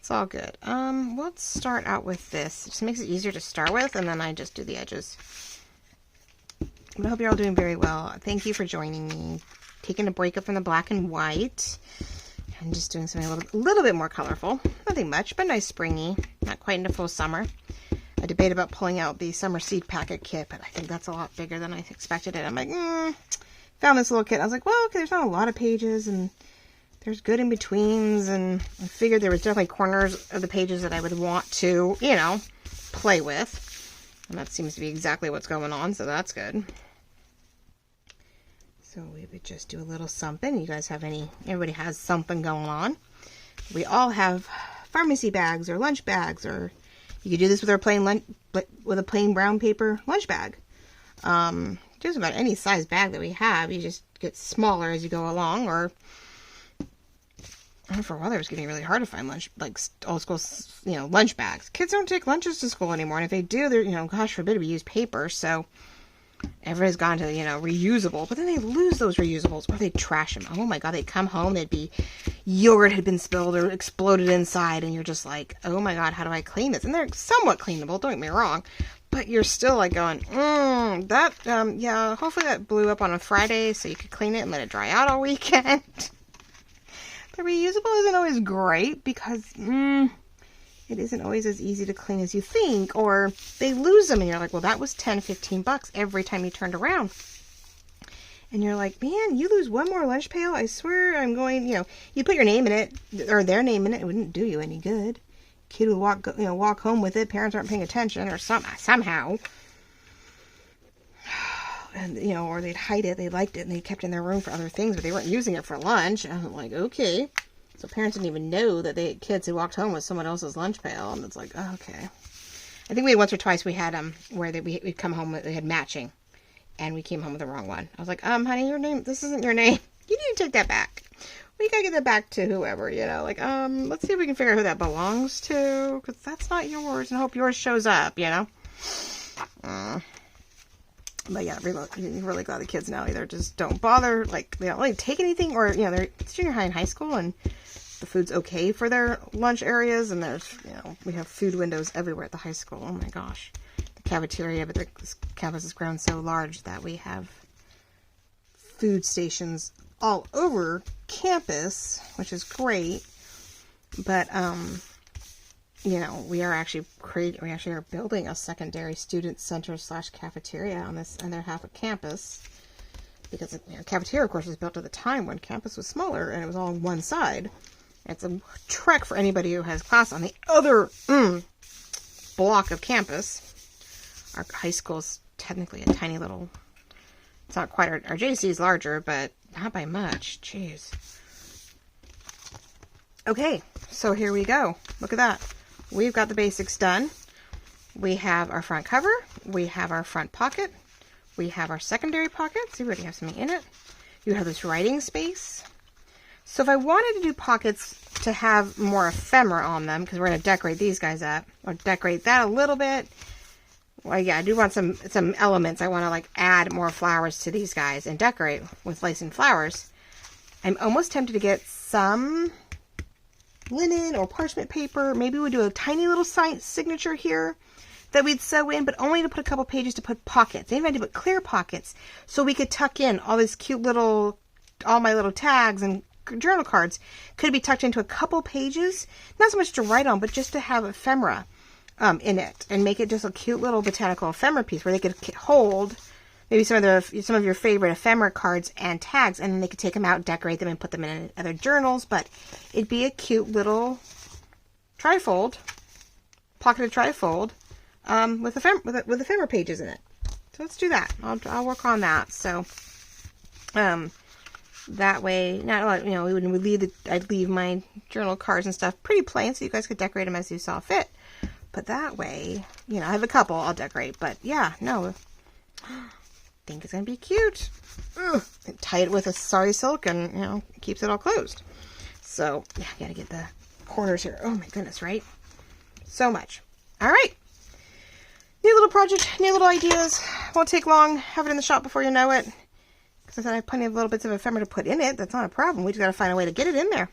It's all good. Let's start out with this. It just makes it easier to start with, and then I just do the edges. But I hope you're all doing very well. Thank you for joining me. Taking a break up from the black and white. And just doing something a little bit more colorful. Nothing much, but nice springy. Not quite into full summer. I debate about pulling out the summer seed packet kit, but I think that's a lot bigger than I expected it. I'm like, found this little kit. I was like, well, okay, there's not a lot of pages, and there's good in-betweens, and I figured there was definitely corners of the pages that I would want to, you know, play with. And that seems to be exactly what's going on, so that's good. So we would just do a little something. You guys have everybody has something going on. We all have pharmacy bags or lunch bags, or you could do this with our with a plain brown paper lunch bag. Just about any size bag that we have. You just get smaller as you go along, or for a while it was getting really hard to find old school, lunch bags. Kids don't take lunches to school anymore, and if they do, they're, gosh forbid we use paper, so everybody's gone to, reusable, but then they lose those reusables, or they trash them. Oh my God, they'd come home, they'd be, yogurt had been spilled or exploded inside, and you're just like, oh my God, how do I clean this? And they're somewhat cleanable, don't get me wrong, but you're still like going, yeah, hopefully that blew up on a Friday so you could clean it and let it dry out all weekend. The reusable isn't always great because, it isn't always as easy to clean as you think, or they lose them and you're like, well, that was $10-15 every time you turned around. And you're like, man, you lose one more lunch pail, I swear I'm going, you put your name in it, or their name in it, it wouldn't do you any good. Kid would walk home with it, parents aren't paying attention, or somehow. And, or they'd hide it, they liked it, and they kept it in their room for other things, but they weren't using it for lunch. And I'm like, okay. So parents didn't even know that they had kids who walked home with someone else's lunch pail, and it's like, oh, okay. I think we had once or twice we had where we'd come home, they had matching, and we came home with the wrong one. I was like, honey, your name, this isn't your name. You need to take that back. We gotta get that back to whoever, let's see if we can figure out who that belongs to, because that's not yours, and I hope yours shows up, But yeah, really glad the kids now either just don't bother, like, they don't really take anything, or, they're junior high and high school, and the food's okay for their lunch areas, and there's, we have food windows everywhere at the high school. Oh my gosh. The cafeteria, but this campus has grown so large that we have food stations all over campus, which is great, but, we are actually building a secondary student center / cafeteria on this other half of campus, because cafeteria, of course, was built at the time when campus was smaller and it was all on one side. It's a trek for anybody who has class on the other block of campus. Our high school is technically a tiny little. It's not quite our JC is larger, but not by much. Jeez. Okay, so here we go. Look at that. We've got the basics done. We have our front cover. We have our front pocket. We have our secondary pocket. So we already have something in it. You have this writing space. So if I wanted to do pockets to have more ephemera on them, because we're going to decorate these guys up, or decorate that a little bit. Well, yeah, I do want some elements. I want to add more flowers to these guys and decorate with lace and flowers. I'm almost tempted to get some linen or parchment paper. Maybe we'll do a tiny little signature here that we'd sew in, but only to put a couple pages to put pockets. Maybe I did put clear pockets so we could tuck in all this cute all my little tags and journal cards could be tucked into a couple pages. Not so much to write on, but just to have ephemera in it and make it just a cute little botanical ephemera piece where they could hold maybe some of your favorite ephemera cards and tags, and then they could take them out, decorate them, and put them in other journals. But it'd be a cute little trifold, pocketed trifold, with ephemera pages in it. So let's do that. I'll work on that. So, that way, I'd leave my journal cards and stuff pretty plain, so you guys could decorate them as you saw fit. But that way, I have a couple I'll decorate. But yeah, no. I think it's going to be cute. And tie it with a sari silk and, it keeps it all closed. So, yeah, got to get the corners here. Oh my goodness, right? So much. All right. New little project, new little ideas. Won't take long. Have it in the shop before you know it. Because I said I have plenty of little bits of ephemera to put in it. That's not a problem. We just got to find a way to get it in there.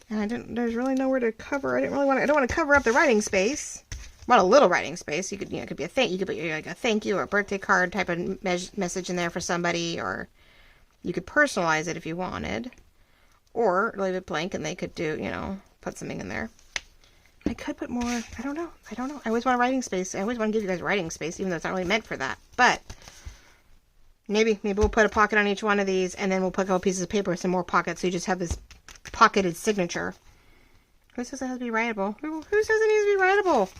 And there's really nowhere to cover. I don't want to cover up the writing space. I want a little writing space. You could, it could be you could put like a thank you or a birthday card type of message in there for somebody, or you could personalize it if you wanted, or leave it blank and they could do, put something in there. I could put more. I don't know. I always want a writing space. I always want to give you guys writing space, even though it's not really meant for that. But maybe we'll put a pocket on each one of these, and then we'll put a couple pieces of paper with some more pockets, so you just have this pocketed signature. Who says it has to be writable? Who says it needs to be writable?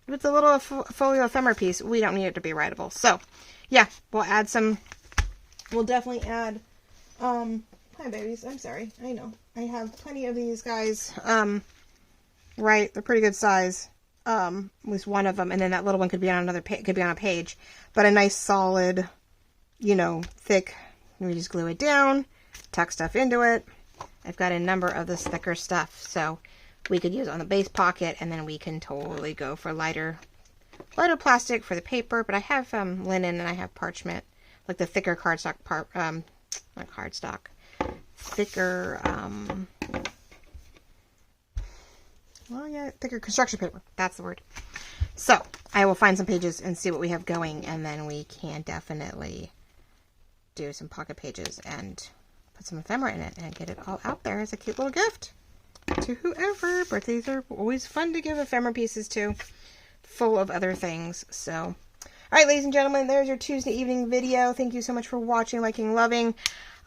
If it's a little folio ephemera piece, we don't need it to be writable. So, yeah, we'll add some. We'll definitely add. Hi, babies. I'm sorry. I know. I have plenty of these guys. Right, they're pretty good size. Was one of them, and then that little one could be on could be on a page, but a nice solid, thick. We just glue it down, tuck stuff into it. I've got a number of this thicker stuff, so we could use on the base pocket, and then we can totally go for lighter plastic for the paper. But I have linen and I have parchment, like the thicker cardstock not cardstock, thicker. Well, yeah, thicker construction paper. That's the word. So, I will find some pages and see what we have going, and then we can definitely do some pocket pages and put some ephemera in it and get it all out there as a cute little gift to whoever. Birthdays are always fun to give ephemera pieces to, full of other things. So, all right, ladies and gentlemen, there's your Tuesday evening video. Thank you so much for watching, liking, loving.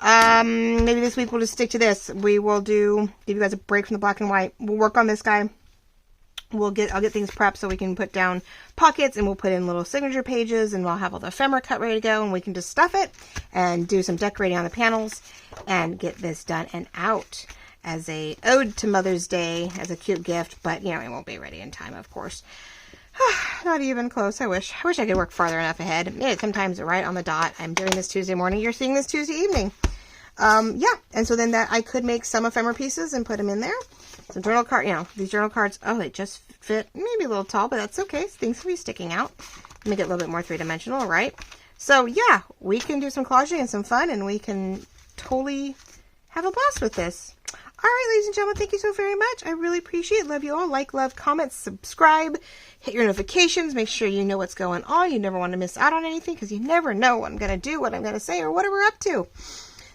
Maybe this week we'll just stick to this. We will give you guys a break from the black and white. We'll work on this guy. I'll get things prepped so we can put down pockets, and we'll put in little signature pages, and we'll have all the ephemera cut ready to go, and we can just stuff it and do some decorating on the panels and get this done and out as a ode to Mother's Day, as a cute gift. But, it won't be ready in time, of course. Not even close. I wish I could work farther enough ahead. Yeah, sometimes right on the dot. I'm doing this Tuesday morning. You're seeing this Tuesday evening. Yeah. And so then I could make some ephemera pieces and put them in there. Some journal card, these journal cards. Oh, they just fit maybe a little tall, but that's okay. Things can be sticking out. Make it a little bit more three-dimensional, right? So yeah, we can do some collaging and some fun, and we can totally have a blast with this. All right, ladies and gentlemen, thank you so very much. I really appreciate it. Love you all. Like, love, comment, subscribe, hit your notifications. Make sure you know what's going on. You never want to miss out on anything, because you never know what I'm going to do, what I'm going to say, or what we're up to.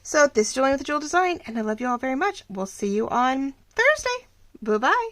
So this is Julian with the Jewel Design, and I love you all very much. We'll see you on Thursday. Bye-bye.